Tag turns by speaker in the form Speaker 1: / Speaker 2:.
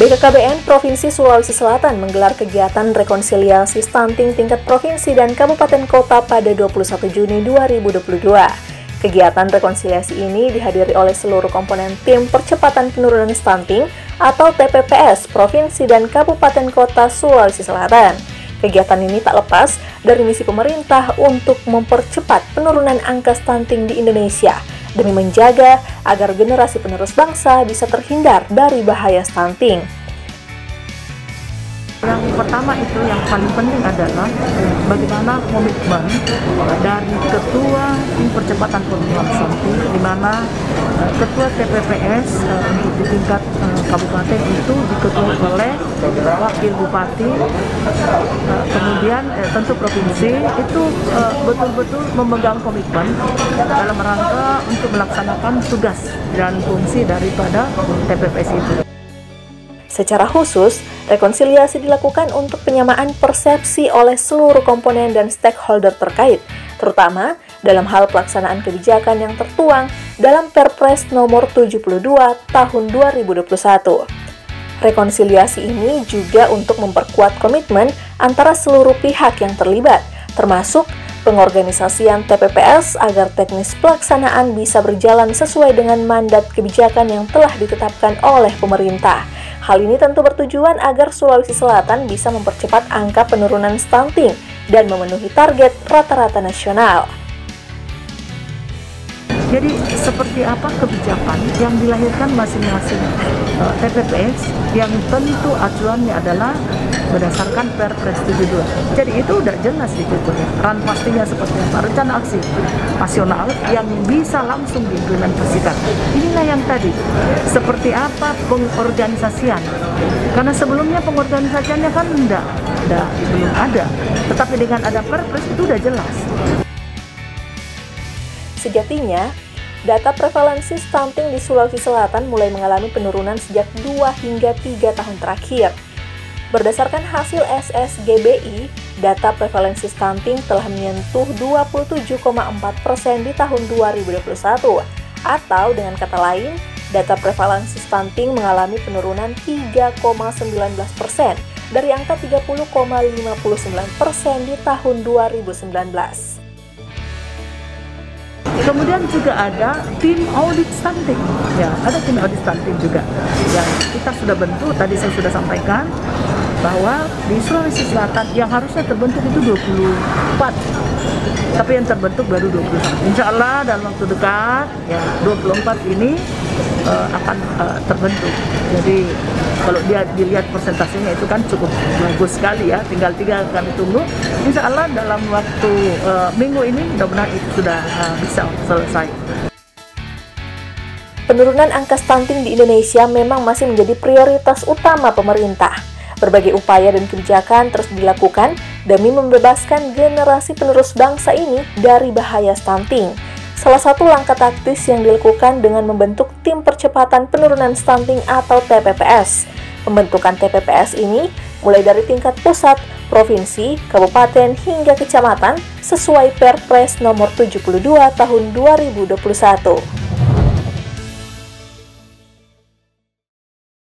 Speaker 1: BKKBN Provinsi Sulawesi Selatan menggelar kegiatan rekonsiliasi stunting tingkat provinsi dan kabupaten kota pada 21 Juni 2022. Kegiatan rekonsiliasi ini dihadiri oleh seluruh komponen tim percepatan penurunan stunting atau TPPS Provinsi dan Kabupaten Kota Sulawesi Selatan. Kegiatan ini tak lepas dari misi pemerintah untuk mempercepat penurunan angka stunting di Indonesia demi menjaga agar generasi penerus bangsa bisa terhindar dari bahaya stunting.
Speaker 2: Yang pertama itu yang paling penting adalah bagaimana komitmen dari Ketua Tim Percepatan Penurunan Stunting, di mana Ketua TPPS untuk di tingkat kabupaten itu diketuai oleh Wakil Bupati, kemudian tentu provinsi itu betul-betul memegang komitmen dalam rangka untuk melaksanakan tugas dan fungsi daripada TPPS itu.
Speaker 1: Secara khusus, rekonsiliasi dilakukan untuk penyamaan persepsi oleh seluruh komponen dan stakeholder terkait, terutama dalam hal pelaksanaan kebijakan yang tertuang dalam Perpres nomor 72 tahun 2021. Rekonsiliasi ini juga untuk memperkuat komitmen antara seluruh pihak yang terlibat, termasuk pengorganisasian TPPS agar teknis pelaksanaan bisa berjalan sesuai dengan mandat kebijakan yang telah ditetapkan oleh pemerintah. Hal ini tentu bertujuan agar Sulawesi Selatan bisa mempercepat angka penurunan stunting dan memenuhi target rata-rata nasional.
Speaker 2: Jadi seperti apa kebijakan yang dilahirkan masing-masing TPPS yang tentu acuannya adalah berdasarkan Perpres 72. Jadi itu udah jelas di situ. Ran pastinya seperti apa, rencana aksi nasional yang bisa langsung diimplementasikan. Inilah yang tadi, seperti apa pengorganisasian. Karena sebelumnya pengorganisasiannya kan belum ada. Tetapi dengan ada Perpres itu udah jelas.
Speaker 1: Sejatinya, data prevalensi stunting di Sulawesi Selatan mulai mengalami penurunan sejak 2 hingga 3 tahun terakhir. Berdasarkan hasil SSGBI, data prevalensi stunting telah menyentuh 27,4% di tahun 2021, atau dengan kata lain, data prevalensi stunting mengalami penurunan 3,19% dari angka 30,59% di tahun 2019.
Speaker 2: Kemudian juga ada tim audit stunting, ya ada tim audit stunting juga yang kita sudah bentuk. Tadi saya sudah sampaikan bahwa di Sulawesi Selatan yang harusnya terbentuk itu 24, tapi yang terbentuk baru 21. Insya Allah dalam waktu dekat ya 24 ini akan terbentuk. Jadi kalau dia dilihat persentasenya itu kan cukup bagus sekali ya, tinggal 3 kami tunggu. Insya Allah dalam waktu minggu ini mudah-mudahan itu sudah bisa selesai.
Speaker 1: Penurunan angka stunting di Indonesia memang masih menjadi prioritas utama pemerintah. Berbagai upaya dan kebijakan terus dilakukan demi membebaskan generasi penerus bangsa ini dari bahaya stunting. Salah satu langkah taktis yang dilakukan dengan membentuk Tim Percepatan Penurunan Stunting atau TPPS. Pembentukan TPPS ini mulai dari tingkat pusat, provinsi, kabupaten, hingga kecamatan sesuai Perpres nomor 72 tahun 2021.